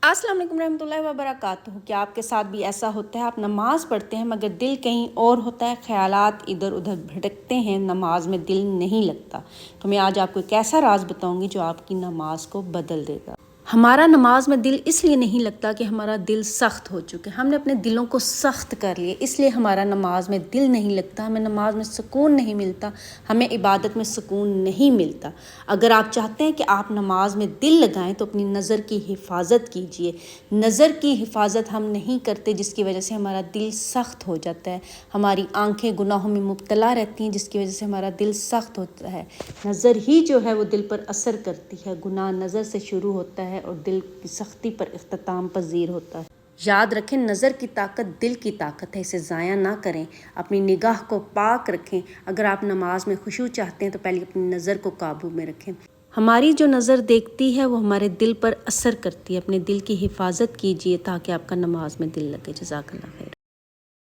अस्सलाम वालेकुम रहमतुल्लाहि व बरकातहू। क्या आपके साथ भी ऐसा होता है? आप नमाज़ पढ़ते हैं मगर दिल कहीं और होता है, ख़यालात इधर उधर भटकते हैं, नमाज में दिल नहीं लगता। तो मैं आज आपको एक ऐसा राज बताऊंगी जो आपकी नमाज को बदल देगा। हमारा नमाज में दिल इसलिए नहीं लगता कि हमारा दिल सख्त हो चुके, हमने अपने दिलों को सख्त कर लिए, इसलिए हमारा नमाज में दिल नहीं लगता, हमें नमाज में सुकून नहीं मिलता, हमें इबादत में सुकून नहीं मिलता। अगर आप चाहते हैं कि आप नमाज में दिल लगाएं तो अपनी नज़र की हिफाजत कीजिए। नज़र की हिफाजत हम नहीं करते जिसकी वजह से हमारा दिल सख्त हो जाता है, हमारी आंखें गुनाहों में मुब्तला रहती हैं जिसकी वजह से हमारा दिल सख्त होता है। नज़र ही जो है वो दिल पर असर करती है, गुनाह नज़र से शुरू होता है और दिल की सख्ती पर इख्तिताम पजीर होता है। याद रखें, नज़र की ताकत दिल की ताकत है, इसे ज़ाया ना करें, अपनी निगाह को पाक रखें। अगर आप नमाज में खुशू चाहते हैं तो पहले अपनी नज़र को काबू में रखें। हमारी जो नज़र देखती है वो हमारे दिल पर असर करती है। अपने दिल की हिफाजत कीजिए ताकि आपका नमाज में दिल लगे। जज़ाकल्लाह खैर।